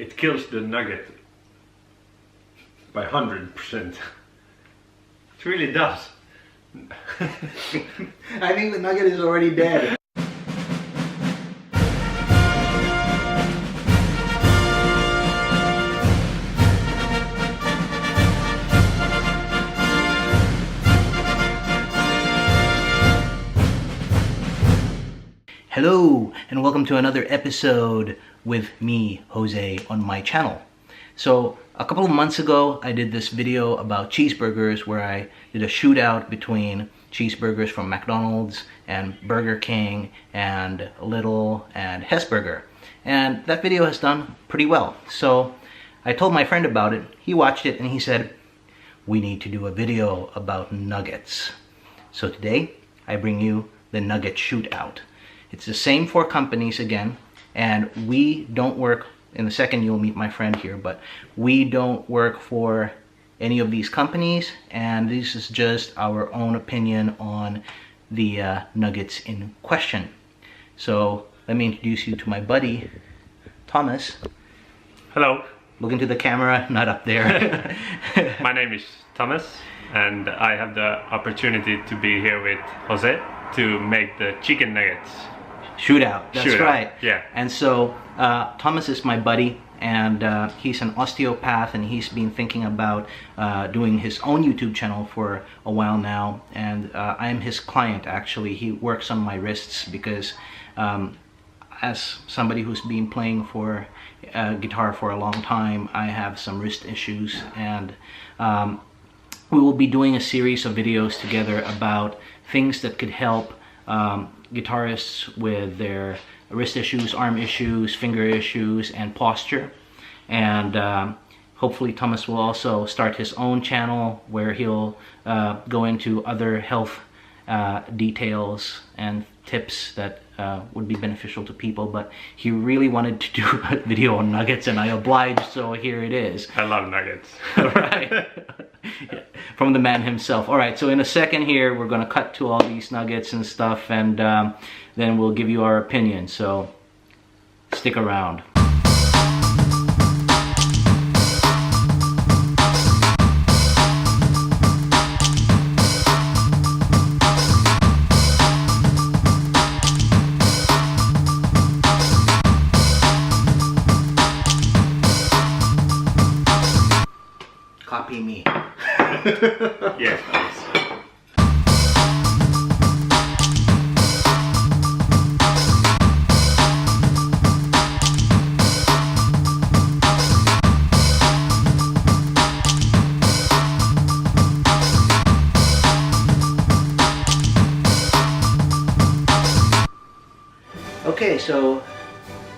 it kills the nugget by 100%. It really does. I think the nugget is already dead. Hello, and welcome to another episode with me, Jose, on my channel. So, a couple of months ago, I did this video about cheeseburgers where I did a shootout between cheeseburgers from McDonald's and Burger King and Lidl and Hesburger. And that video has done pretty well. So, I told my friend about it, he watched it, and he said, we need to do a video about nuggets. So today, I bring you the Nugget Shootout. It's the same four companies again, and we don't work, in a second you'll meet my friend here, but we don't work for any of these companies, and this is just our own opinion on the nuggets in question. So let me introduce you to my buddy, Thomas. Hello. Look into the camera, not up there. My name is Thomas, and I have the opportunity to be here with Jose to make the chicken nuggets. Shootout, that's right. Yeah. And so Thomas is my buddy, and he's an osteopath, and he's been thinking about doing his own YouTube channel for a while now, and I'm his client actually. He works on my wrists because as somebody who's been playing for guitar for a long time, I have some wrist issues, and we will be doing a series of videos together about things that could help guitarists with their wrist issues, arm issues, finger issues, and posture. And hopefully Thomas will also start his own channel where he'll go into other health details and tips that would be beneficial to people. But he really wanted to do a video on nuggets, and I obliged, so here it is. I love nuggets. Right. From the man himself. Alright, so in a second here, we're going to cut to all these nuggets and stuff, and then we'll give you our opinion. So, stick around. Copy me. Yes, please. Okay, so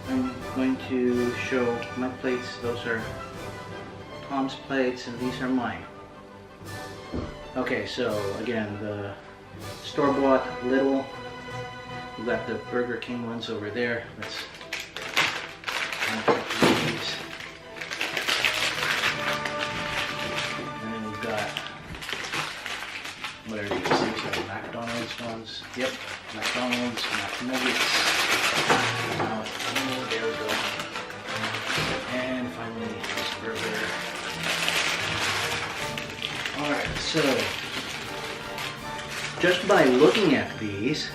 I'm going to show my plates. Those are Tom's plates, and these are mine. Okay, so again, the store-bought Lidl. We've got the Burger King ones over there. Let's unpack these. And then we've got, what are these? These are McDonald's ones. Yep, McDonald's, Nuggets. Oh, there we go. And finally, this burger. Alright, so just by looking at these,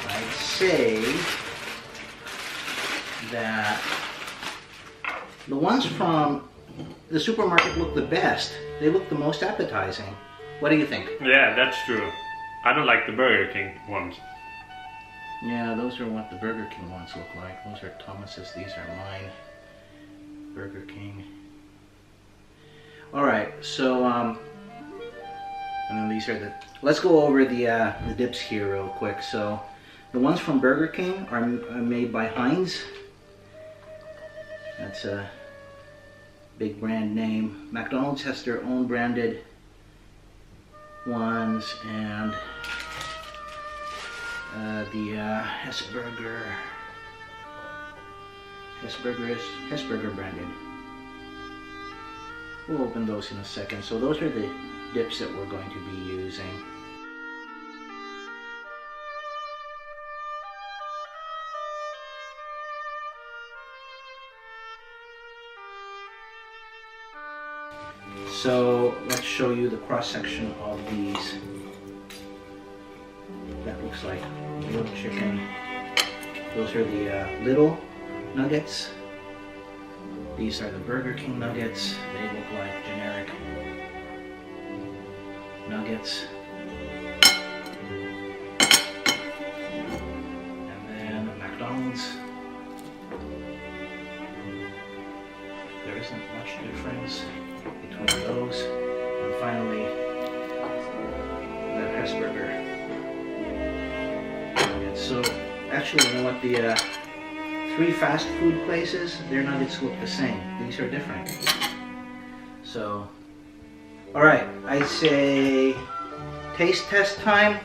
I'd say that the ones from the supermarket look the best. They look the most appetizing. What do you think? Yeah, that's true. I don't like the Burger King ones. Yeah, those are what the Burger King ones look like. Those are Thomas's, these are mine. Burger King. Alright, so and then these are the, let's go over the dips here real quick. So the ones from Burger King are made by Heinz. That's a big brand name. McDonald's has their own branded ones, and the Hesburger is Hesburger branded. We'll open those in a second. So those are the dips that we're going to be using. So let's show you the cross section of these. That looks like real chicken. Those are the Lidl nuggets. These are the Burger King nuggets. They look like generic nuggets. And then McDonald's. There isn't much difference between those. And finally, the Hesburger. So actually, you know what, the 3 fast food places, their nuggets look the same. These are different. So, alright, I say taste test time.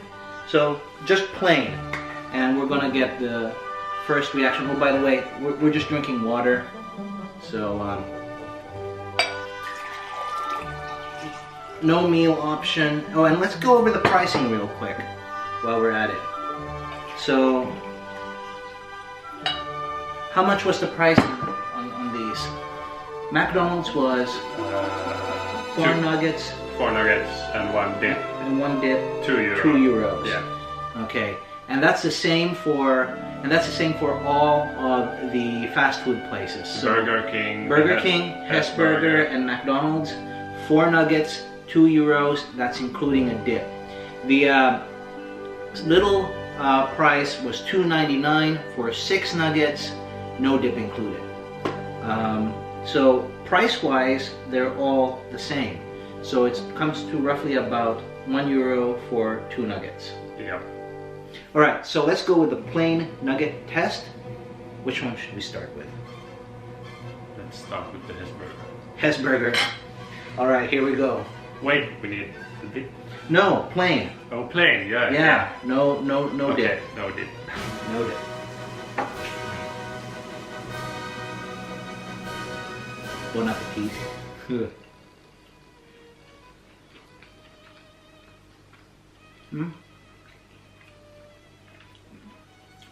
So, just plain. And we're gonna get the first reaction. Oh, by the way, we're just drinking water. So, no meal option. Oh, and let's go over the pricing real quick while we're at it. So, how much was the price on these? McDonald's was 4 nuggets. 4 nuggets and 1 dip. And 1 dip. €2. €2. Yeah. Okay, and that's the same for all of the fast food places. So Burger King, Hesburger, and McDonald's. 4 nuggets, €2. That's including a dip. The little price was $2.99 for 6 nuggets, no dip included. So price-wise, they're all the same. So it comes to roughly about €1 for 2 nuggets. Yeah. All right, so let's go with the plain nugget test. Which one should we start with? Let's start with the Hesburger. Hesburger. All right, here we go. Wait, we need the dip. No, plain. Oh, plain, yeah. Yeah, no Okay, dip. no dip. No dip. Bon appetit.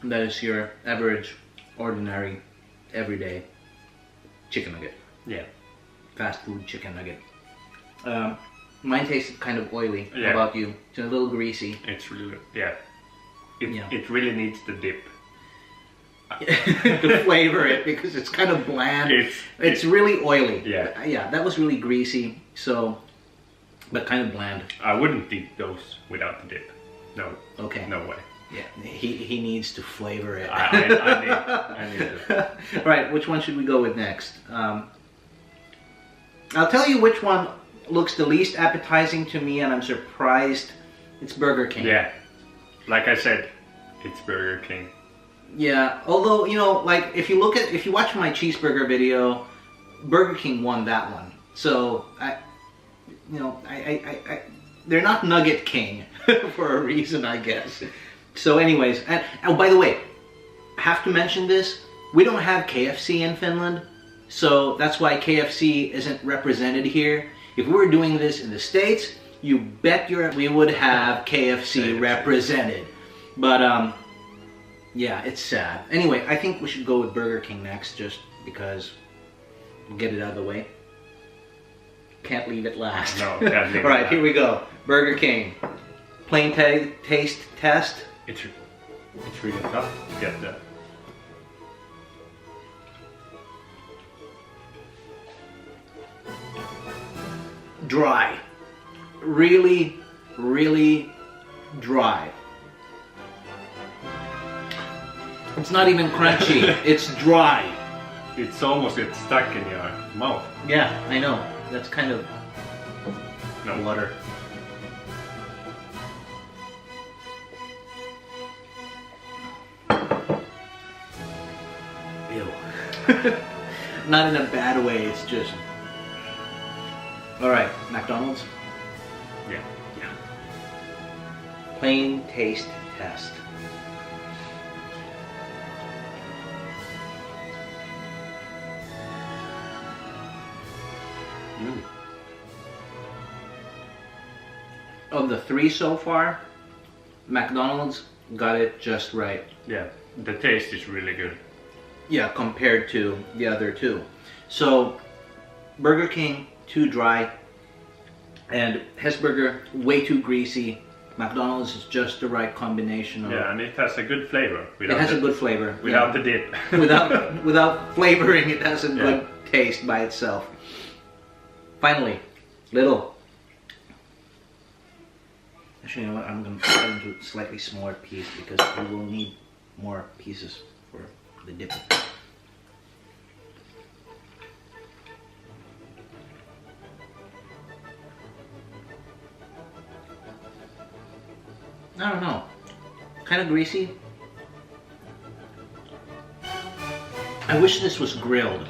That is your average, ordinary, everyday chicken nugget. Yeah. Fast food chicken nugget. Mine tasted kind of oily. Yeah. How about you? It's a little greasy. It's really good. Yeah. Yeah. It really needs the dip. To flavor it, because it's kind of bland. It's really oily. Yeah. Yeah, that was really greasy. So, but kind of bland. I wouldn't eat those without the dip. No. Okay. No way. Yeah, he needs to flavor it. I need it. All right, which one should we go with next? I'll tell you which one looks the least appetizing to me, and I'm surprised. It's Burger King. Yeah. Like I said, it's Burger King. Yeah, although, you know, like if you watch my cheeseburger video, Burger King won that one. So they're not Nugget King for a reason, I guess. So anyways, and oh, by the way, I have to mention this. We don't have KFC in Finland, so that's why KFC isn't represented here. If we were doing this in the States, you bet we would have KFC represented. But yeah, it's sad. Anyway, I think we should go with Burger King next, just because we'll get it out of the way. Can't leave it last. No, can't leave it All right, last. here we go. Burger King. Plain taste test. It's really tough to get the... Dry. Really, really dry. It's not even crunchy. It's dry. It's almost gets stuck in your mouth. Yeah, I know. That's kind of No. water. Ew. Not in a bad way, it's just... Alright, McDonald's. Yeah. Yeah. Plain taste test. Of the 3 so far, McDonald's got it just right. Yeah. The taste is really good. Yeah, compared to the other 2. So, Burger King, too dry. And Hesburger, way too greasy. McDonald's is just the right combination of... Yeah, and it has a good flavor. It has a good flavor. Without the dip. without flavoring, it has a good taste by itself. Finally, Lidl. Actually, you know what? I'm going to cut into a slightly smaller piece because we will need more pieces for the dip. I don't know. Kind of greasy. I wish this was grilled.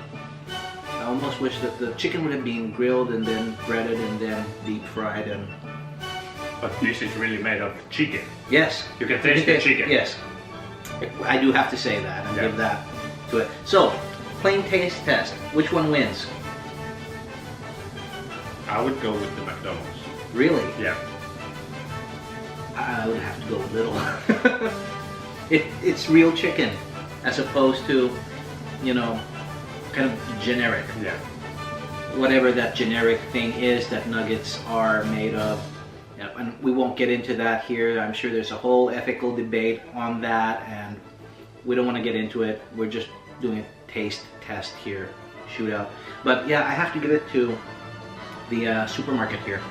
I almost wish that the chicken would have been grilled and then breaded and then deep fried and... But this is really made of chicken. Yes. You can taste the chicken. Yes. I do have to say that and give that to it. So, plain taste test. Which one wins? I would go with the McDonald's. Really? Yeah. I would have to go with Lidl. It's real chicken as opposed to, you know, kind of generic. Yeah. Whatever that generic thing is that nuggets are made of. Yeah, and we won't get into that here. I'm sure there's a whole ethical debate on that, and we don't want to get into it. We're just doing a taste test here, shootout. But yeah, I have to give it to the supermarket here.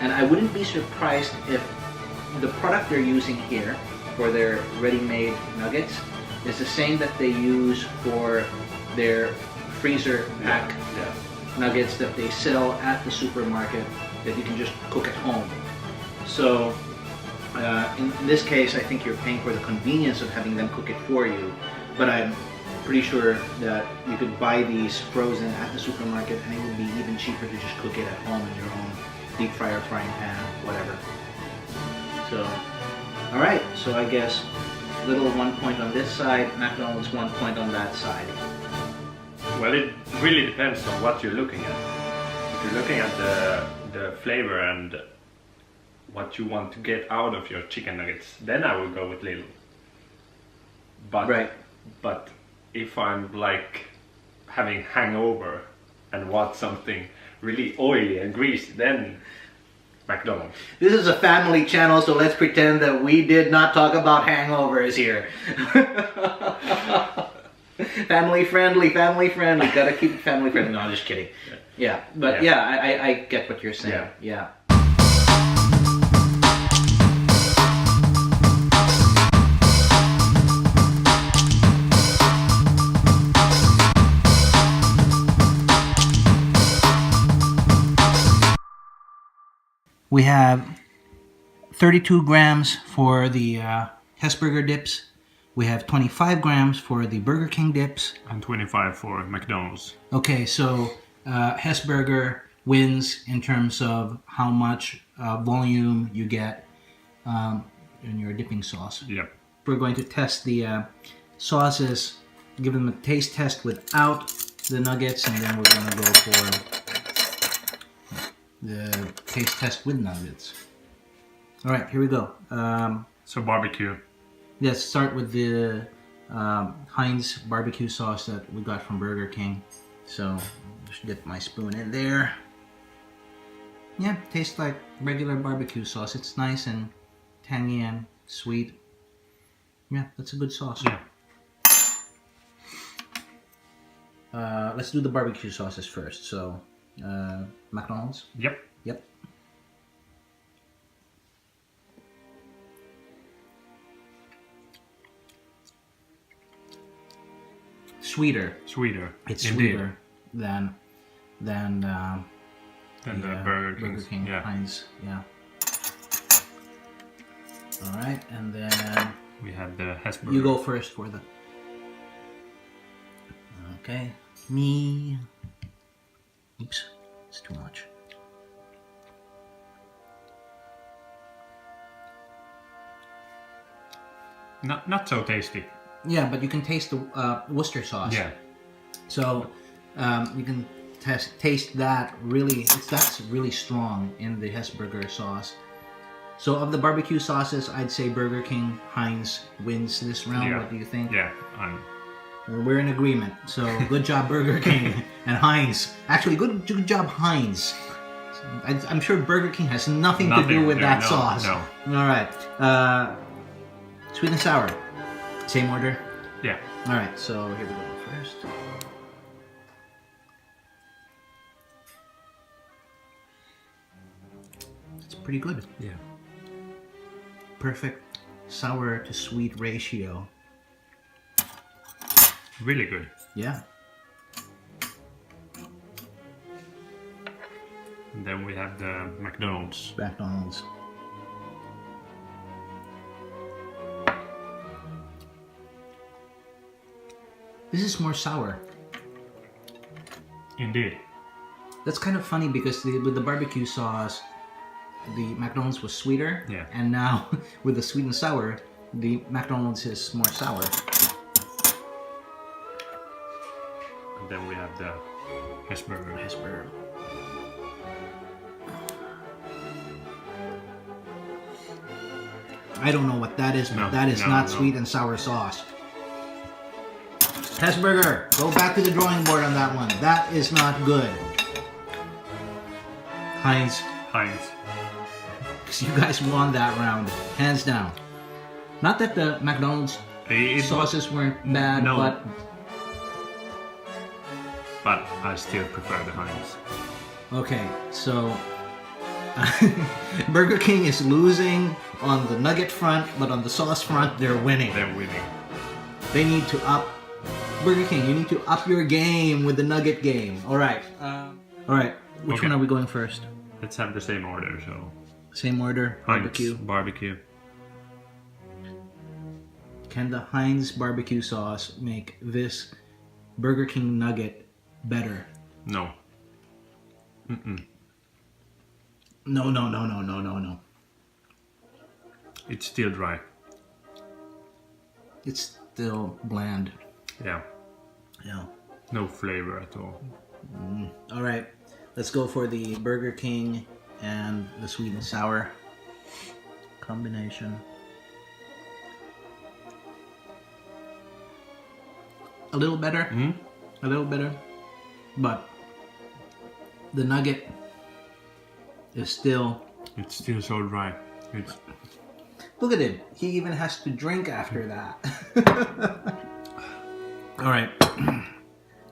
And I wouldn't be surprised if the product they're using here for their ready-made nuggets is the same that they use for their freezer pack nuggets that they sell at the supermarket that you can just cook at home. So in this case, I think you're paying for the convenience of having them cook it for you, but I'm pretty sure that you could buy these frozen at the supermarket and it would be even cheaper to just cook it at home in your own deep fryer, frying pan, whatever. So, alright, so I guess Lidl 1 point on this side, McDonald's 1 point on that side. Well, it really depends on what you're looking at. If you're looking at the flavor and what you want to get out of your chicken nuggets, then I would go with Lidl. But if I'm like having hangover and want something really oily and greasy, then McDonald's. This is a family channel, so let's pretend that we did not talk about hangovers here. Family friendly, family friendly. Gotta keep it family friendly. No, I'm just kidding. Yeah, but yeah, I get what you're saying. Yeah. We have 32 grams for the Hesburger dips. We have 25 grams for the Burger King dips. And 25 for McDonald's. Okay, so Hesburger wins in terms of how much volume you get in your dipping sauce. Yep. We're going to test the sauces, give them a taste test without the nuggets, and then we're going to go for the taste test with nuggets. Alright, here we go. So barbecue. Let's start with the Heinz barbecue sauce that we got from Burger King. So, just dip my spoon in there. Yeah, tastes like regular barbecue sauce. It's nice and tangy and sweet. Yeah, that's a good sauce. Yeah. Let's do the barbecue sauces first. So, McDonald's? Yep. Yep. Sweeter. It's Indeed. sweeter than the Burger King yeah. Heinz. Yeah. All right, and then we have the Hesburger. you go first for the. Okay, me. Oops, it's too much. Not so tasty. Yeah, but you can taste the Worcester sauce. Yeah. So you can taste that really. That's really strong in the Hesburger sauce. So of the barbecue sauces, I'd say Burger King Heinz wins this round. Yeah. What do you think? Yeah. Well, we're in agreement. So good job Burger King and Heinz. Actually, good job Heinz. I'm sure Burger King has nothing to do with that sauce. No. All right. Sweet and sour. Same order? Yeah. All right, so here we go first. It's pretty good. Yeah. Perfect sour to sweet ratio. Really good. Yeah. And then we have the McDonald's. McDonald's. This is more sour. Indeed. That's kind of funny because with the barbecue sauce, the McDonald's was sweeter. Yeah. And now with the sweet and sour, the McDonald's is more sour. And then we have the Hesburger. Hesburger. I don't know what that is, but that is not sweet and sour sauce. Hesburger, go back to the drawing board on that one. That is not good. Heinz. Because you guys won that round, hands down. Not that the McDonald's sauces weren't bad, but I still prefer the Heinz. Okay, so Burger King is losing on the nugget front, but on the sauce front, they're winning. They're winning. They need to up. Burger King, you need to up your game with the nugget game. All right. All right. Which one are we going first? Let's have the same order. So. Same order. Heinz, barbecue. Can the Heinz barbecue sauce make this Burger King nugget better? No. Mm-mm. No. It's still dry. It's still bland. Yeah. Yeah. No flavor at all. All right. Let's go for the Burger King and the sweet and sour combination. A little better. A little better. But the nugget is still... It's still so dry. Look at it. He even has to drink after that. All right.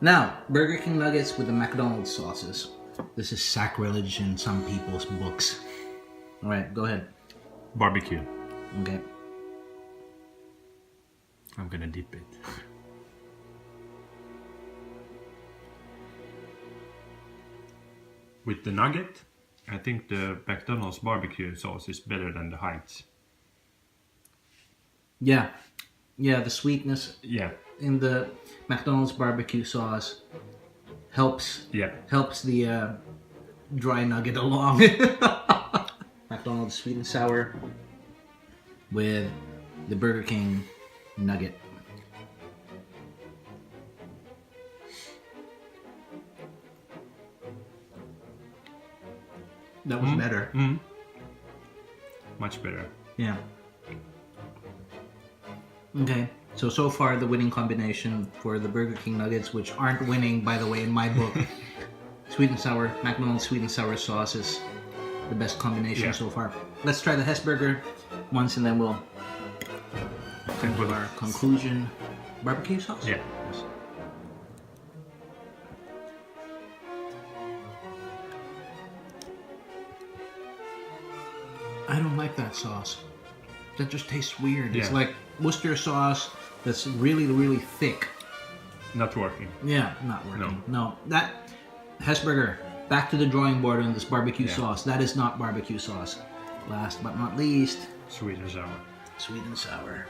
Now, Burger King nuggets with the McDonald's sauces. This is sacrilege in some people's books. All right, go ahead. Barbecue. Okay. I'm gonna dip it. With the nugget, I think the McDonald's barbecue sauce is better than the Heinz. Yeah, the sweetness in the McDonald's barbecue sauce helps the dry nugget along. McDonald's sweet and sour with the Burger King nugget. That was better. Much better. Yeah. Okay, so far the winning combination for the Burger King nuggets, which aren't winning, by the way, in my book. Sweet and sour, McDonald's sweet and sour sauce is the best combination so far. Let's try the Hesburger once and then we'll come to our conclusion. Barbecue sauce? Yeah. Yes. I don't like that sauce. That just tastes weird. Yeah. It's like Worcester sauce that's really, really thick. Not working. Yeah, not working. No. That Hesburger, back to the drawing board on this barbecue sauce. That is not barbecue sauce. Last but not least, sweet and sour. Sweet and sour,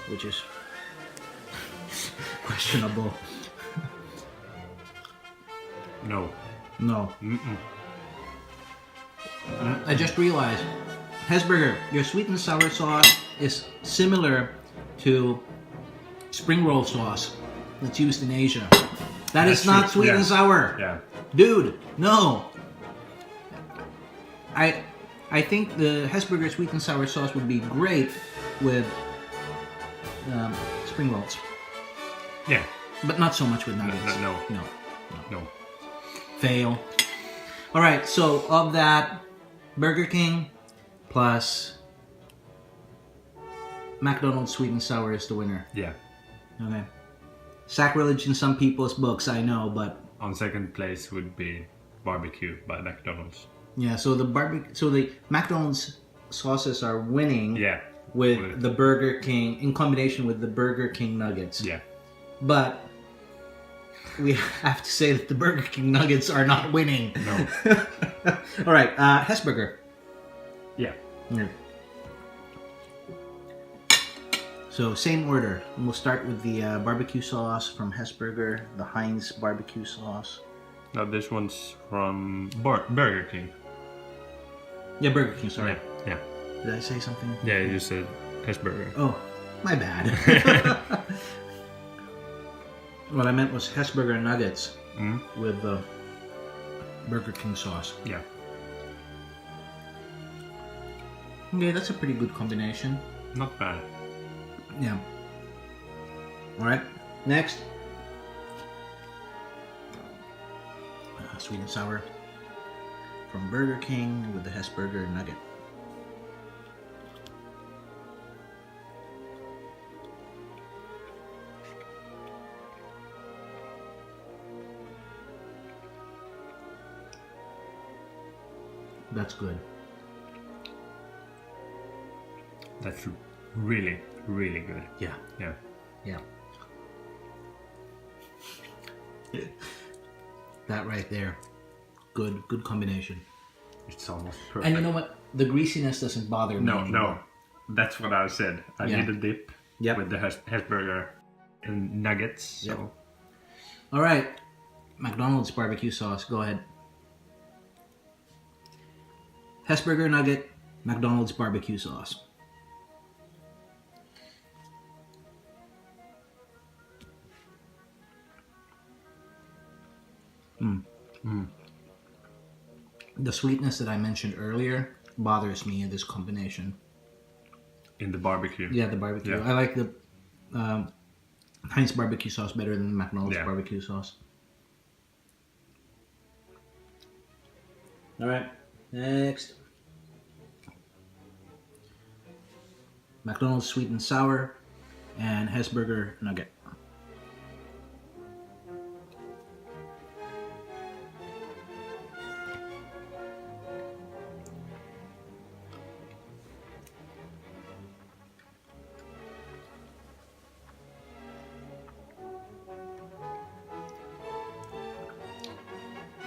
which is questionable. No. I just realized, Hesburger, your sweet and sour sauce is similar to spring roll sauce that's used in Asia. That's not sweet and sour. Yeah. Dude, no. I think the Hesburger sweet and sour sauce would be great with spring rolls. Yeah. But not so much with nuggets. No. Fail. All right, so of that, Burger King plus McDonald's sweet and sour is the winner. Yeah. Okay. Sacrilege in some people's books, I know, but On second place would be barbecue by McDonald's. yeah. So the McDonald's sauces are winning. Yeah. With the Burger King in combination with the Burger King nuggets. Yeah. But we have to say that the Burger King nuggets are not winning. No. All right, Hesburger. Yeah. Yeah. So same order. We'll start with the barbecue sauce from Hesburger, the Heinz barbecue sauce. Now this one's from Burger King. Yeah, Burger King. Sorry. Yeah. Did I say something? Yeah, you said Hesburger. Oh, my bad. What I meant was Hesburger nuggets with the Burger King sauce. Yeah. Okay, that's a pretty good combination. Not bad. Yeah. Alright, next. Sweet and sour from Burger King with the Hesburger nugget. That's good. That's really, really good. Yeah. Yeah. Yeah. That right there. Good combination. It's almost perfect. And you know what? The greasiness doesn't bother me No, anymore. that's what I said. I need a dip with the Hesburger and nuggets. So. Yep. All right, McDonald's barbecue sauce. Go ahead. Hesburger nugget, McDonald's barbecue sauce. The sweetness that I mentioned earlier bothers me in this combination. In the barbecue. Yeah, the barbecue. Yeah. I like the Heinz barbecue sauce better than the McDonald's barbecue sauce. All right, next. McDonald's sweet and sour and Hesburger nugget.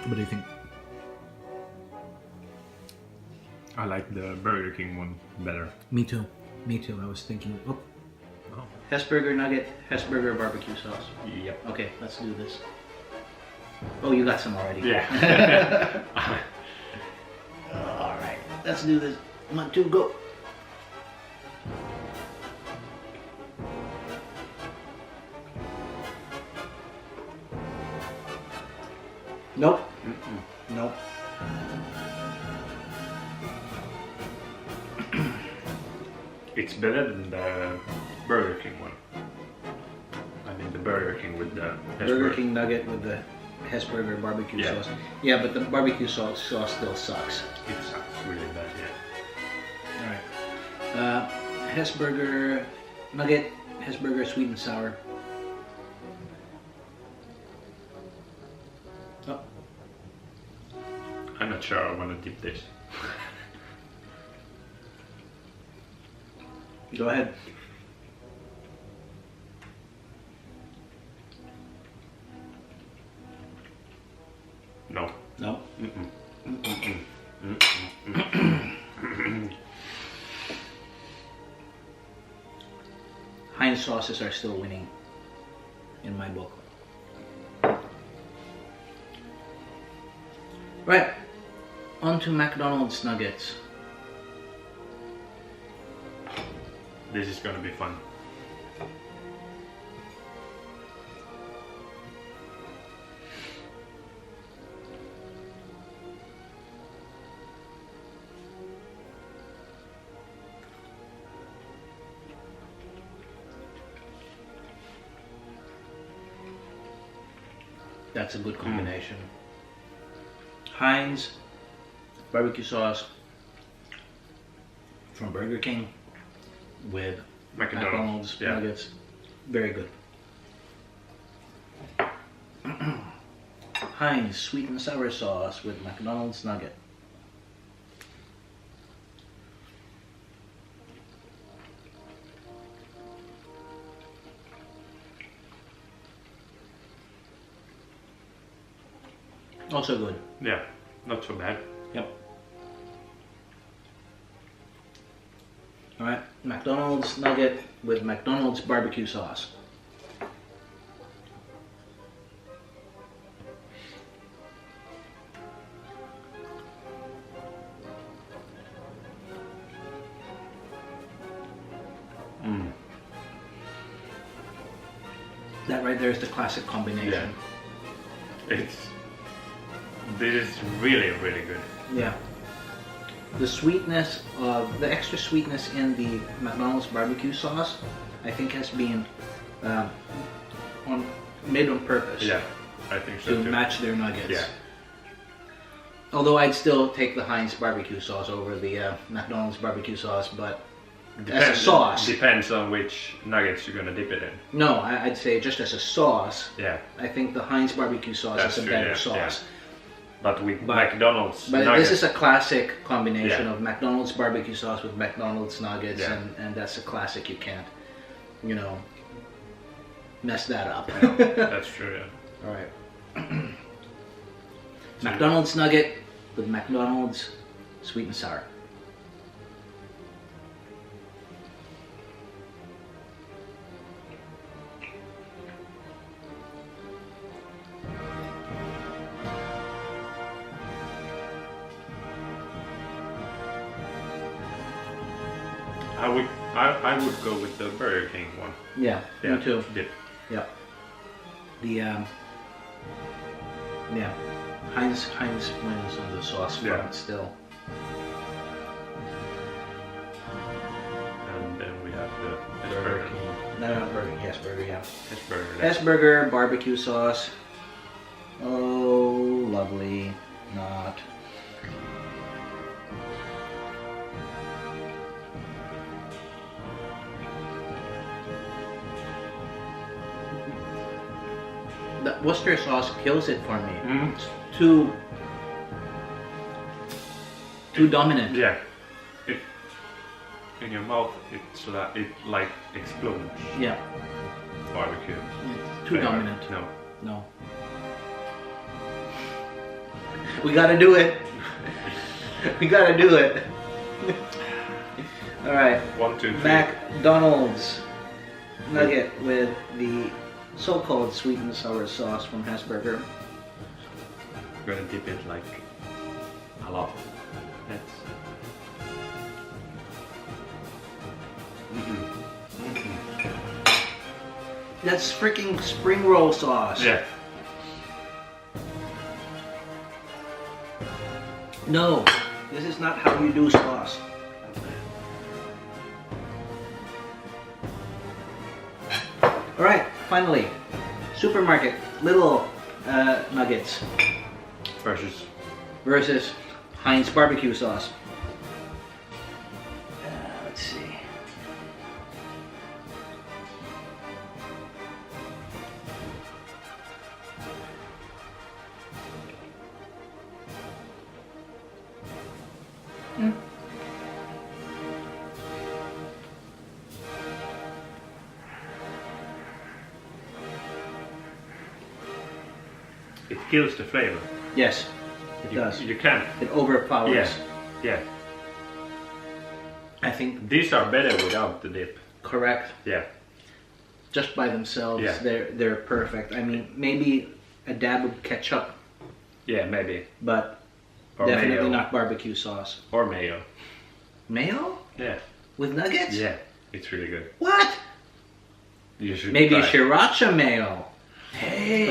What do you think? I like the Burger King one better. Me too. Me too. I was thinking. Oh. Hesburger nugget, Hesburger barbecue sauce. Yep. Okay, let's do this. Oh, you got some already. Yeah. All right, let's do this. 1, 2, go. Nope. Nope. It's better than the Burger King one. I mean the Burger King with the Burger King nugget with the Hesburger barbecue sauce. Yeah, but the barbecue sauce still sucks. It sucks really bad, yeah. Alright. Hesburger nugget, Hesburger sweet and sour. Oh. I'm not sure I want to dip this. Go ahead. No. No? Heinz sauces are still winning in my book. Right, on to McDonald's nuggets. This is gonna be fun. That's a good combination. Heinz barbecue sauce from Burger King with McDonald's yeah. nuggets. Very good. Heinz sweet and sour sauce with McDonald's nugget. Also good. Yeah, not so bad. Yep. Alright, McDonald's nugget with McDonald's barbecue sauce. That right there is the classic combination. Yeah. This is really, really good. Yeah. The sweetness, the extra sweetness in the McDonald's barbecue sauce, I think has been made on purpose. Yeah, I think so to too. match their nuggets. Yeah. Although I'd still take the Heinz barbecue sauce over the McDonald's barbecue sauce, but as a sauce. Depends on which nuggets you're gonna dip it in. No, I'd say just as a sauce. Yeah. I think the Heinz barbecue sauce That's is a true, better yeah, sauce. yeah. But with McDonald's But nuggets, this is a classic combination Yeah. of McDonald's barbecue sauce with McDonald's nuggets, Yeah. and that's a classic. You can't, you know, mess that up. that's true. Yeah. All right. McDonald's nugget with McDonald's sweet and sour. I would go with the Burger King one. Yeah, Yeah, me too. dip. Yeah. The yeah, Heinz wins on the sauce front Yeah. still. And then we have the Burger Hesburger. King. No, not Burger King. Hesburger, yeah. Hesburger. Hesburger barbecue sauce. Oh, lovely. Not. The Worcester sauce kills it for me. Mm. It's too dominant. Yeah. It in your mouth, it's like explodes. Yeah. Barbecue. It's too flavor. dominant. No. No. We gotta do it. We gotta do it. All right. 1, 2, 3. McDonald's nugget with the so-called sweet and sour sauce from Hesburger. I'm gonna dip it like a lot. That's. That's freaking spring roll sauce. Yeah. No, this is not how you do sauce. All right, finally, supermarket Lidl nuggets versus Heinz barbecue sauce. Let's see. It kills the flavor. Yes, it You, does. you can't. It overpowers. Yeah. Yeah. I think These are better without the dip. correct. Yeah. Just by themselves, Yeah. they're perfect. I mean, maybe a dab of ketchup, Yeah, maybe. but Or definitely mayo. not barbecue sauce. Or mayo. Mayo Yeah. with nuggets? Yeah. It's really good. What? You should Maybe try. sriracha mayo. Hey.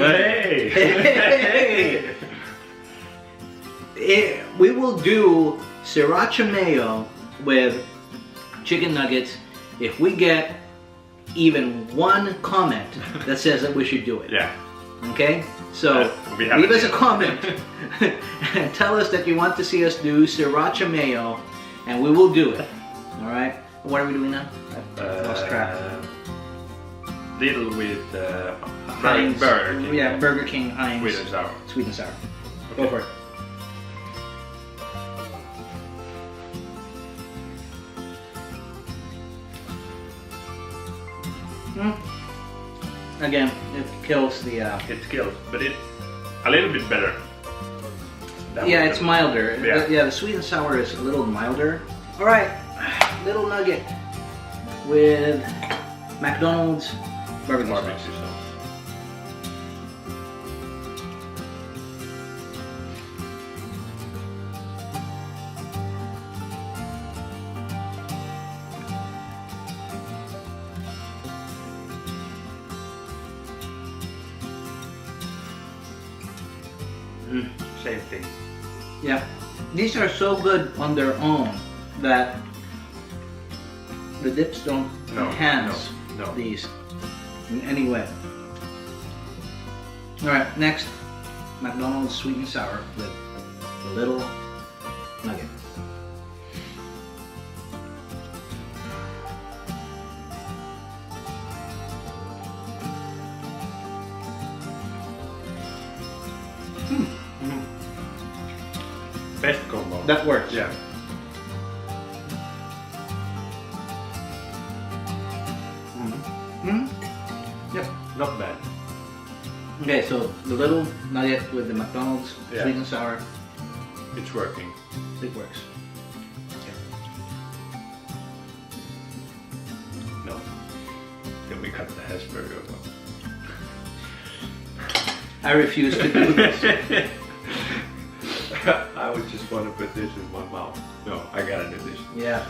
Hey! Hey. We will do sriracha mayo with chicken nuggets if we get even one comment that says that we should do it. Yeah. Okay? So we have leave a us a deal. comment and tell us that you want to see us do sriracha mayo, and we will do it. All right? What are we doing now? I've lost track. Lidl with Heinz. Burger King. Yeah, Burger King Heinz. Sweet and sour. Sweet and sour. Go for it. Again, it kills the. It kills, but it's a little bit better. Yeah, it's milder. Yeah. The sweet and sour is a little milder. All right, little nugget with McDonald's barbecue sauce. Same thing. Yeah, these are so good on their own that the dips don't enhance no. these in any way. All right, next, McDonald's sweet and sour with a little nugget. Best combo. That works. Yeah. Yep. Not bad. Okay, so the little nugget with the McDonald's Yeah. sweet and sour, It's working. it works. No. Then we cut the Hesburger one. I refuse to do this. I would just want to put this in my mouth. No, I gotta do this. Yeah.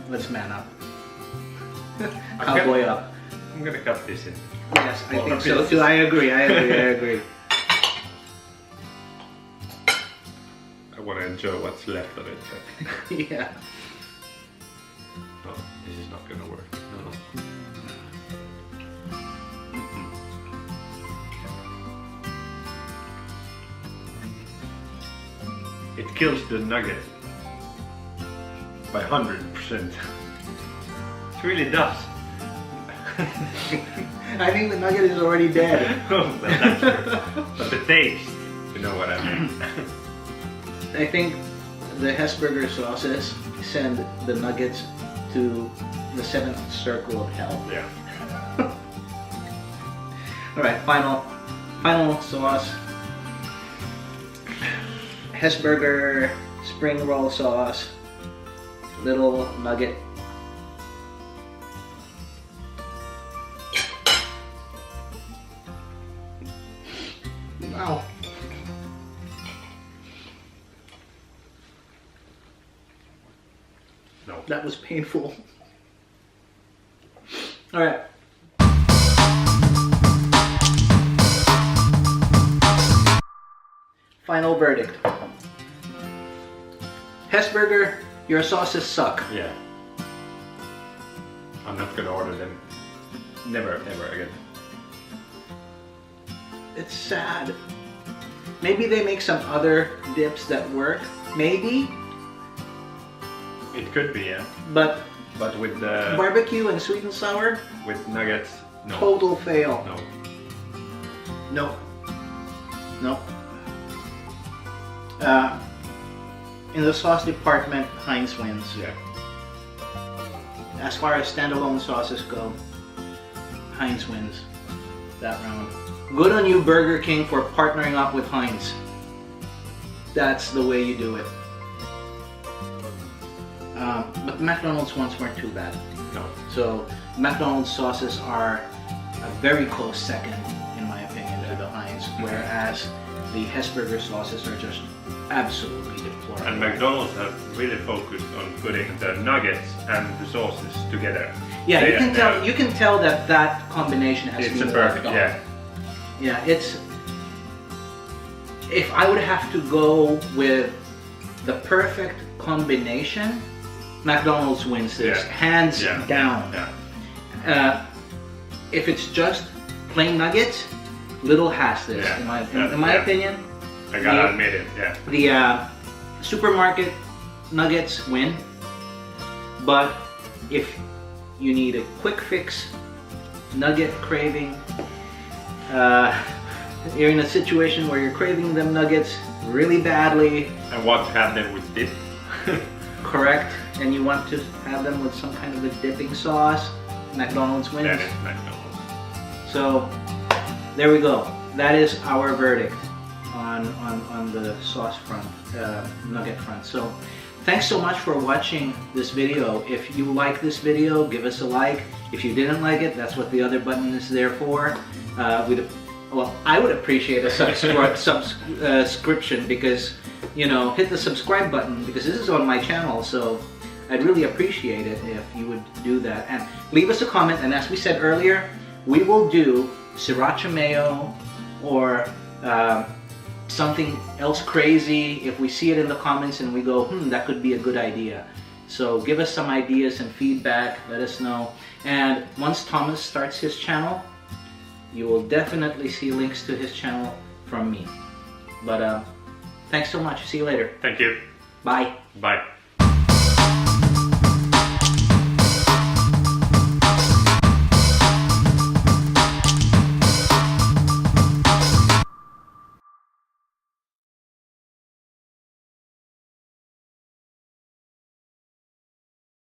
Let's man up. Cowboy up. I'm gonna cut this in. Yes, I Well, think so too. I agree. I agree. I want to enjoy what's left of it. But Yeah. no, this is not gonna work. No. It kills the nugget by 100%. It really does. I think the nugget is already dead. But that's true. But the taste, you know what I mean. I think the Hesburger sauces send the nuggets to the seventh circle of hell. Yeah. All right, final sauce. Hesburger spring roll sauce, little nugget. Wow. No. That was painful. All right. Final verdict. Hesburger, your sauces suck. Yeah. I'm not gonna order them. Never, ever again. It's sad. Maybe they make some other dips that work. Maybe. It could be, yeah. But But with the barbecue and sweet and sour, with nuggets, no. total fail. No. No. No. In the sauce department, Heinz wins. Yeah. As far as standalone sauces go, Heinz wins that round. Good on you, Burger King, for partnering up with Heinz. That's the way you do it. But the McDonald's ones weren't too bad. No. So McDonald's sauces are a very close second, in my opinion, to the Heinz, whereas the Hesburger sauces are just absolutely deplorable. And McDonald's have really focused on putting the nuggets and the sauces together. Yeah, They- you can tell. You can tell that that combination has It's been a perfect, worked on. yeah. Yeah, it's. If I would have to go with the perfect combination, McDonald's wins this, Yeah. hands Yeah. down. Yeah. If it's just plain nuggets, Lidl has this, Yeah. in my opinion. I gotta admit it, yeah. The supermarket nuggets win, but if you need a quick fix nugget craving, you're in a situation where you're craving them nuggets really badly. And want to have them with dip. Correct, and you want to have them with some kind of a dipping sauce, McDonald's wins. That is McDonald's. So there we go. That is our verdict on the sauce front, nugget front. So thanks so much for watching this video. If you like this video, give us a like. If you didn't like it, that's what the other button is there for. Well, I would appreciate a subscription, because, you know, hit the subscribe button, because this is on my channel, so I'd really appreciate it if you would do that. And leave us a comment, and as we said earlier, we will do sriracha mayo or something else crazy if we see it in the comments and we go, that could be a good idea. So give us some ideas and feedback, let us know. And once Thomas starts his channel, you will definitely see links to his channel from me. But thanks so much. See you later. Thank you. Bye. Bye.